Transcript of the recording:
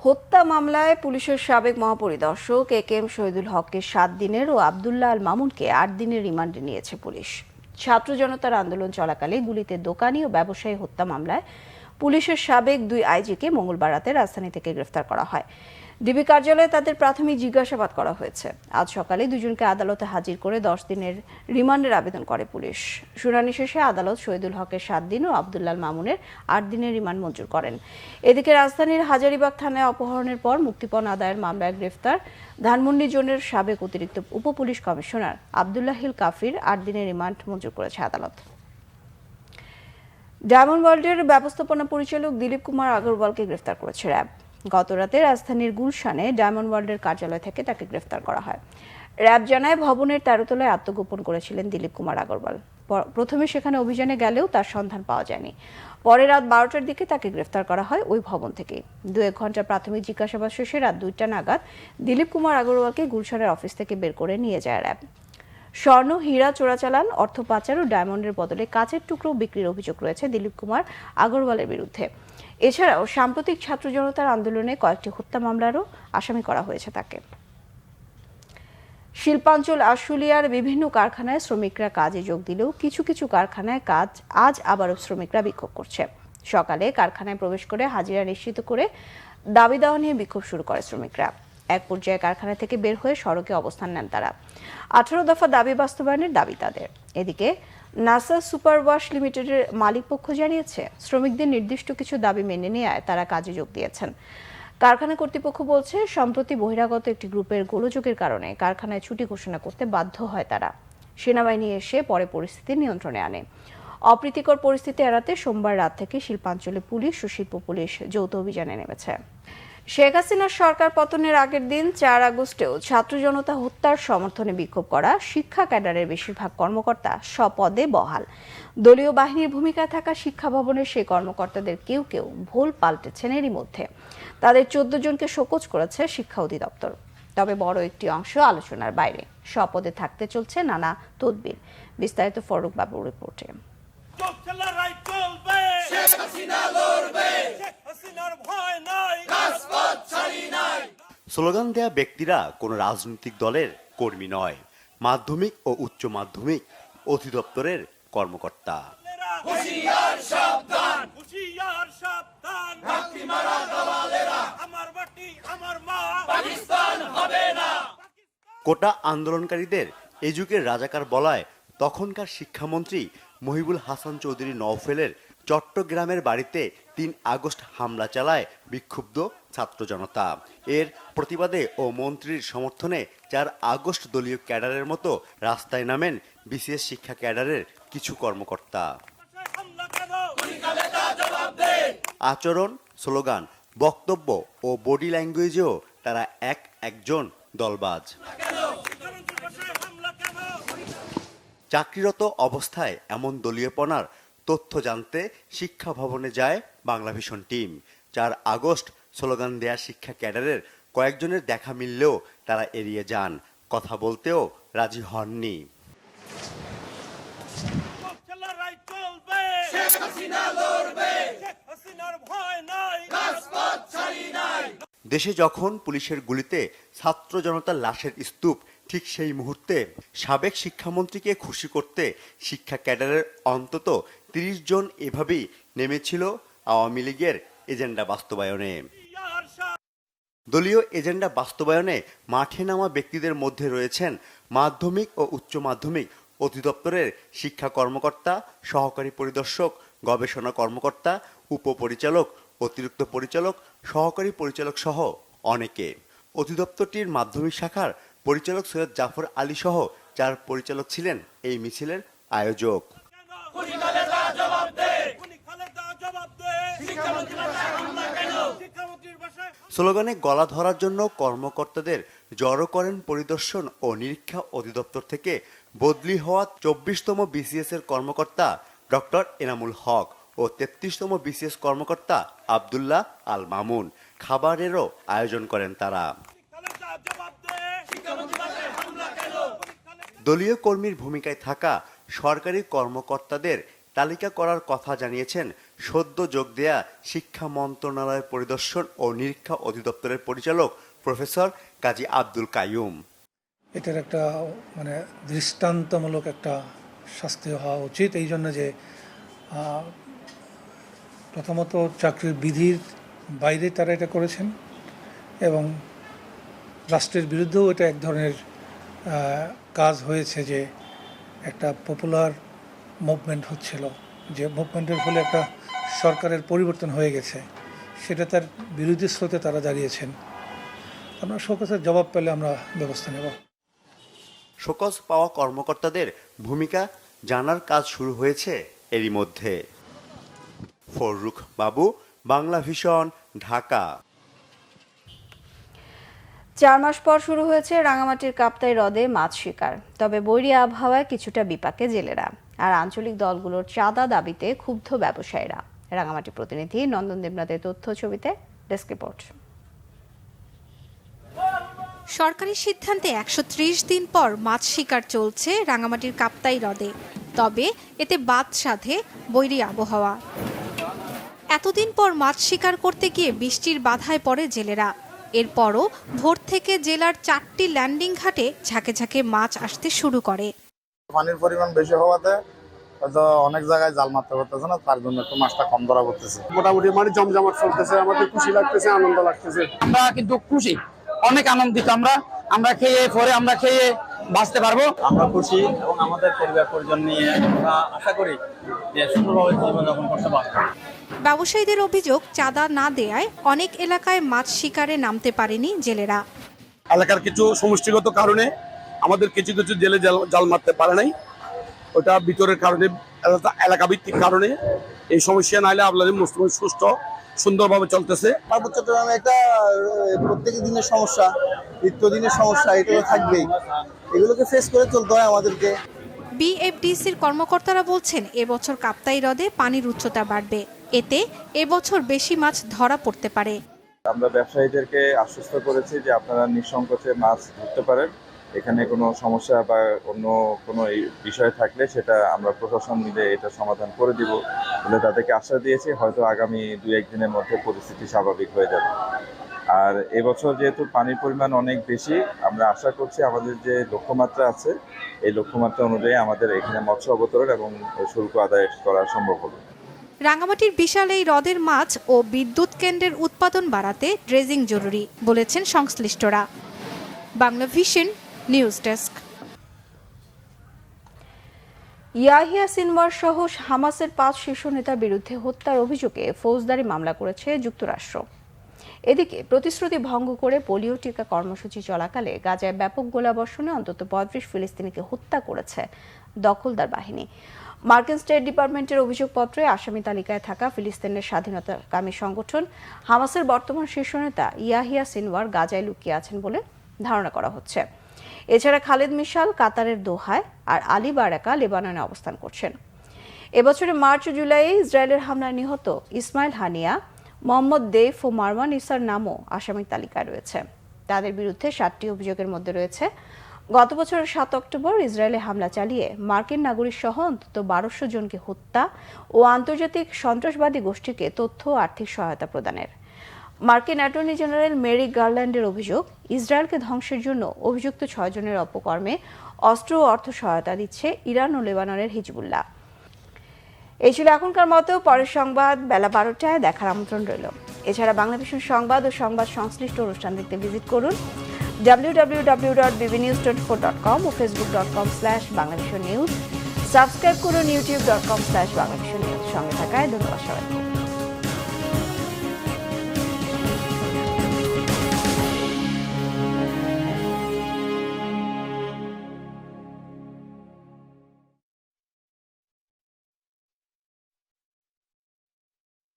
হত্যা মামলায় পুলিশের সাবেক মহাপরিদর্শক একেএম শহীদুল হককে 7 দিনের ও আব্দুল্লাহ আল মামুনকে 8 দিনের রিমান্ডে নিয়েছে পুলিশ। ছাত্র জনতার আন্দোলন চলাকালে গুলিতে দোকানি ও ব্যবসায়ী হত্যা মামলায় পুলিশের সাবেক 2 আইজিকে মঙ্গলবার রাতে রাজধানী থেকে গ্রেফতার করা হয়। ডিবি কার্যালয়ে তাদের প্রাথমিক জিজ্ঞাসাবাদ করা হয়েছে। আজ সকালে দুজনকে আদালতে হাজির করে 10 দিনের রিমান্ডের আবেদন করে পুলিশ। শুনানি শেষে আদালত শহীদুল হকের 7 দিন ও আব্দুল্লাহ মামুনের 8 দিনের রিমান্ড মঞ্জুর করেন। এদিকে রাজধানীর হাজারীবাগ থানায় অপহরণের পর মুক্তিপণ আদায়ের মামলায় গ্রেফতার ধানমন্ডি জোনের সাবেক অতিরিক্ত উপপুলিশ কমিশনার আব্দুল্লাহিল কাফির 8 দিনের রিমান্ড মঞ্জুর করেছে আদালত। ডায়মন্ড ওয়ার্ল্ডের ব্যবস্থাপনা পরিচালক দিলীপ কুমার আগরওয়ালকে গ্রেফতার করেছে র্যাব। গতরাতে রাজধানীর গুলশানে ডায়মন্ড ওয়ার্ল্ডের কার্যালয় থেকে তাকে গ্রেফতার করা হয়। র্যাব জানায় ভবনের 13 তলায় আত্মগোপন করেছিলেন দিলীপ কুমার আগরওয়াল। প্রথমে সেখানে অভিযানে গেলেও তার সন্ধান পাওয়া যায়নি। পরে রাত 12টার দিকে তাকে গ্রেফতার করা হয় ওই ভবন থেকে। 2-1 ঘন্টা প্রাথমিক জিজ্ঞাসাবাদ শেষে রাত 2টা নাগাদ দিলীপ কুমার আগরওয়ালকে গুলশানের অফিস থেকে বের করে নিয়ে যায় র্যাব। স্বর্ণ, হীরা চোরাচালান, অর্থ পাচার ও ডায়মন্ডের বদলে কাচের টুকরো বিক্রির অভিযোগ রয়েছে দিলীপ কুমার আগরওয়ালের বিরুদ্ধে। এছাড়াও সাম্প্রতিক ছাত্র জনতার আন্দোলনে কয়েকটি হত্যা মামলারও আসামি করা হয়েছে তাকে। শিল্পাঞ্চল আশুলিয়ার বিভিন্ন কারখানায় শ্রমিকরা কাজে যোগ দিলেও কিছু কিছু কারখানায় কাজ আজ আবারও শ্রমিকরা বিক্ষোভ করছে। সকালে কারখানায় প্রবেশ করে হাজিরা নিশ্চিত করে দাবি দেওয়া নিয়ে বিক্ষোভ শুরু করে শ্রমিকরা। এক পর্যায়ে কারখানা থেকে বের হয়ে সড়কে অবস্থান নেন তারা। 18 দফা দাবি বাস্তবায়নের দাবি তাদের। এদিকে নাসা সুপার ওয়াশ লিমিটেডের মালিকপক্ষ জানিয়েছে, শ্রমিকদের নির্দিষ্ট কিছু দাবি মেনে নেওয়ায় তারা কাজে যোগ দিয়েছেন। কারখানা কর্তৃপক্ষ বলছে, সম্প্রতি বহিরাগত একটি গ্রুপের গোলযোগের কারণে কারখানায় ছুটি ঘোষণা করতে বাধ্য হয় তারা। সেনাবাহিনী এসে পরে পরিস্থিতি নিয়ন্ত্রণে আনে। অপ্রীতিকর পরিস্থিতি এড়াতে সোমবার রাত থেকে শিল্পাঞ্চলে পুলিশ ও শিল্প পুলিশ যৌথ অভিযানে নেমেছে। শেখ হাসিনার সরকার পতনের আগের দিন 4 আগস্টেও ছাত্র জনতা হত্যার সমর্থনে বিক্ষোভ করা শিক্ষা ক্যাডারের বেশিরভাগ কর্মকর্তা স্বপদে বহাল। দলীয় বাহিনীর ভূমিকায় থাকা শিক্ষা ভবনের সেই কর্মকর্তাদের কেউ কেউ ভুল পাল্টেছেন এরই মধ্যে। তাদের 14 জনকে শোকজ করেছে শিক্ষা অধিদপ্তর। তবে বড় একটি অংশ আলোচনার বাইরে। স্বপদে থাকতে চলছে নানা তদবির। বিস্তারিত ফারুক বাবুর রিপোর্টে। স্লোগান দেয়া ব্যক্তিরা কোনো রাজনৈতিক দলের কর্মী নয়, মাধ্যমিক ও উচ্চ মাধ্যমিক অধিদপ্তরের কর্মকর্তা। কোটা আন্দোলনকারীদের এ যুগের রাজাকার বলায় তখনকার শিক্ষামন্ত্রী মহিবুল হাসান চৌধুরী নওফেলের চট্টগ্রামের বাড়িতে 3 আগস্ট হামলা চালায় বিক্ষুব্ধ ছাত্র জনতা। এর প্রতিবাদে ও মন্ত্রীর সমর্থনে 4 আগস্ট দলীয় ক্যাডারের মতো রাস্তায় নামেন বিসিএস শিক্ষা ক্যাডারের কিছু কর্মকর্তা। আচরণ, স্লোগান, বক্তব্য ও বডি ল্যাঙ্গুয়েজেও তারা একজন দলবাজ। চাকরিরত অবস্থায় এমন দলীয়পনার তথ্য জানতে শিক্ষা ভবনে যায় বাংলাভিশন টিম। 4 আগস্ট স্লোগান দেয়া শিক্ষা ক্যাডারের কয়েকজনের দেখা মিললেও তারা এড়িয়ে যান, কথা বলতেও রাজি হননি। দেশে যখন পুলিশের গুলিতে ছাত্র জনতার লাশের স্তূপ, ঠিক সেই মুহূর্তে সাবেক শিক্ষামন্ত্রীকে খুশি করতে শিক্ষা ক্যাডারের অন্তত 30 জন এভাবেই নেমেছিল আওয়ামী লীগের এজেন্ডা বাস্তবায়নে। দলীয় এজেন্ডা বাস্তবায়নে মাঠে নামা ব্যক্তিদের মধ্যে রয়েছেন মাধ্যমিক ও উচ্চ মাধ্যমিক অধিদপ্তরের শিক্ষা কর্মকর্তা, সহকারী পরিদর্শক, গবেষণা কর্মকর্তা, উপপরিচালক, অতিরিক্ত পরিচালক, সহকারী পরিচালক সহ অনেকে। অধিদপ্তরটির মাধ্যমিক শাখার পরিচালক সৈয়দ জাফর আলী সহ 4 পরিচালক ছিলেন এই মিছিলের আয়োজক। স্লোগানে গলা ধরার জন্য কর্মকর্তাদের জড়ো করেন পরিদর্শন ও নিরীক্ষা অধিদপ্তর থেকে বদলি হওয়া 24তম বিসিএস এর কর্মকর্তা ডক্টর এনামুল হক ও 33তম বিসিএস কর্মকর্তা আব্দুল্লাহ আল মামুন। খাবারেরও আয়োজন করেন তারা। দলীয় কর্মীর ভূমিকায় থাকা সরকারি কর্মকর্তাদের তালিকা করার কথা জানিয়েছেন সদ্য যোগ দেয়া শিক্ষা মন্ত্রণালয়ের পরিদর্শন ও নিরীক্ষা অধিদপ্তরের পরিচালক প্রফেসর কাজী আব্দুল কাইয়ুম। এটার একটা দৃষ্টান্তমূলক একটা শাস্তি হওয়া উচিত, এই জন্য যে প্রথমত চাকরির বিধির বাইরে তারা এটা করেছেন এবং রাষ্ট্রের বিরুদ্ধেও এটা এক ধরনের কাজ হয়েছে, যে একটা পপুলার মুভমেন্ট হচ্ছিল, যে মুভমেন্টের ফলে একটা সরকারের পরিবর্তন হয়ে গেছে, সেটা তার বিরোধী স্রোতে তারা দাঁড়িয়েছেন। আমরা শোকজের জবাব পেলে আমরা ব্যবস্থা নেব। শোকজ পাওয়া কর্মকর্তাদের ভূমিকা জানার কাজ শুরু হয়েছে এরই মধ্যে। ফররুখ বাবু, বাংলা ভিশন, ঢাকা। 4 মাস পর শুরু হয়েছে রাঙামাটির কাপ্তাই হ্রদে মাছ শিকার। তবে বৈরী আবহাওয়ায় কিছুটা বিপাকে জেলেরা, আর আঞ্চলিক দলগুলোর চাঁদা দাবিতে ক্ষুব্ধ ব্যবসায়ীরা। রাঙামাটি প্রতিনিধি নন্দন দেবনাথের তথ্য ছবিতে ডেস্ক রিপোর্ট। সরকারি সিদ্ধান্তে 130 দিন পর মাছ শিকার চলছে রাঙামাটির কাপ্তাই হ্রদে। তবে এতে বাদ সাধে বৈরী আবহাওয়া। এতদিন পর মাছ শিকার করতে গিয়ে বৃষ্টির বাধায় পড়ে জেলেরা। এরপরও ভোর থেকে জেলার 4টি ল্যান্ডিং ঘাটে ঝাঁকে ঝাঁকে মাছ আসতে শুরু করে। পানির পরিমাণ বেশি হওয়াতে হয়তো অনেক জায়গায় জাল মারতে পারতেছে না, তার জন্য একটু মাছটা কম ধরা পড়তেছে। মোটামুটি মানে জমজমাট চলতেছে, আমাদের খুশি লাগতেছে, আনন্দ লাগতেছে। আমরা কিন্তু খুশি, অনেক আনন্দিত। আমরা খেয়ে পরে আমরা খেয়ে বাঁচতে পারবো। আমরা খুশি এবং আমাদের পরিবার পরিজন নিয়ে আমরা আশা করি যে সুন্দরভাবে জীবনযাপন করতে পারবো। ব্যবসায়ীদের অভিযোগ, চাঁদা না দেয়ায় অনেক এলাকায় মাছ শিকারে নামতে পারেনি জেলেরা। এলাকার কিছু সমষ্টিগত কারণে আমাদের কিছু কিছু জেলে জাল মারতে পারে নাই, ওটা ভিতরের কারণে, এলাকা ভিত্তিক কারণে। এই সমস্যা নাইলে আপনাদের মুসলিম সুস্থ সুন্দরভাবে চলতেছে। পার্বত্য চট্টগ্রামে একটা প্রত্যেক দিনের সমস্যা, নিত্যদিনের সমস্যা, এটা তো থাকবেই। এগুলোকে ফেস করে চলতে হয় আমাদেরকে। বিএফডিসির কর্মকর্তারা বলছেন, এবছর কাপ্তাই হ্রদে পানির উচ্চতা বাড়বে, এতে এবছর বেশি মাছ ধরা পড়তে পারে। আমরা ব্যবসায়ীদেরকে আশ্বস্ত করেছি যে আপনারা নিঃসংকোচে মাছ ধরতে পারেন। এখানে কোনো সমস্যা বা অন্য কোনো বিষয় থাকলে সেটা আমরা প্রশাসন মিলে এটা সমাধান করে দিব বলে তাদেরকে আশ্বাস দিয়েছি। হয়তো আগামী 2-1 দিনের মধ্যে পরিস্থিতি স্বাভাবিক হয়ে যাবে। আর এবছর যেহেতু পানির পরিমাণ অনেক বেশি, আমরা আশা করছি আমাদের যে লক্ষ্যমাত্রা আছে এই লক্ষ্যমাত্রা অনুযায়ী আমাদের এখানে মৎস্য অবতরণ এবং শুল্ক আদায় করা সম্ভব হবে। রাঙামাটির বিশাল এই হ্রদের মাছ ও বিদ্যুৎ কেন্দ্রের উৎপাদন বাড়াতে ড্রেজিং জরুরি বলেছেন সংশ্লিষ্টরা। Bangla vision news desk. Yahya Sinwar সহ হামাসের 5 শীর্ষ নেতার বিরুদ্ধে হত্যার অভিযোগে ফৌজদারি মামলা করেছে যুক্তরাষ্ট্র। এদিকে প্রতিশ্রুতি ভঙ্গ করে পোলিও টিকা কর্মসূচি চলাকালে গাজায় ব্যাপক গোলাবর্ষণে অন্তত 35 ফিলিস্তিনিকে হত্যা করেছে দখলদার বাহিনী। মার্কিন স্টেট ডিপার্টমেন্টের অভিযোগপত্রে আসামি তালিকায় থাকা ফিলিস্তিনের স্বাধীনতাকামী সংগঠন হামাসের বর্তমান শীর্ষ নেতা ইয়াহিয়া সিনওয়ার গাজায় লুকিয়ে আছেন বলে ধারণা করা হচ্ছে। এছাড়া খালেদ মিশাল কাতারের দোহায় আর আলী বারাকা লেবাননে অবস্থান করছেন। এবছরের মার্চ ও জুলাইয়ে ইসরায়েলের হামলায় নিহত ইসমাইল হানিয়া, মোহাম্মদ দেফ ও মারওয়ান ইসার নামও আসামির তালিকায় রয়েছে। তাদের বিরুদ্ধে 7টি অভিযোগের মধ্যে রয়েছে গত বছরের 7 অক্টোবর ইসরায়েলে হামলা চালিয়ে মার্কিন নাগরিক সহ অন্তত 1200 জনকে হত্যা ও আন্তর্জাতিক সন্ত্রাসবাদী গোষ্ঠীকে তথ্য ও আর্থিক সহায়তা প্রদানের। মার্কিন অ্যাটর্নি জেনারেল মেরিক গারল্যান্ডের অভিযোগ, ইসরায়েলকে ধ্বংসের জন্য অভিযুক্ত 6 জনের অপকর্মে অস্ত্র ও অর্থ সহায়তা দিচ্ছে ইরান ও লেবাননের হিজবুল্লাহ। এই ছিল এখনকার মতো। পরের সংবাদ বেলা 12টায় দেখার আমন্ত্রণ রইল। এছাড়া বাংলা ভিশন সংবাদ ও সংবাদ সংশ্লিষ্ট অনুষ্ঠান দেখতে ভিজিট করুন www.bbnews24.com ও facebook.com/banglavishnnews। সাবস্ক্রাইব করুন youtube.com/banglavishnnews। সঙ্গে থাকায় ধন্যবাদ সবাইকে।